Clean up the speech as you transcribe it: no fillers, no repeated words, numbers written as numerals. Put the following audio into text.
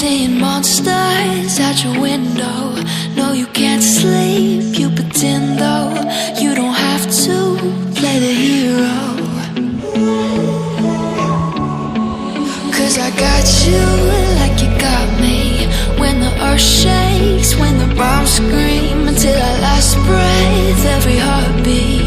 seeing monsters out your window. No, you can't sleep, you pretend though. You don't have to play the hero, 'cause I got you like you got me. When the earth shakes, when the bombs scream, until our last breath, every heartbeat.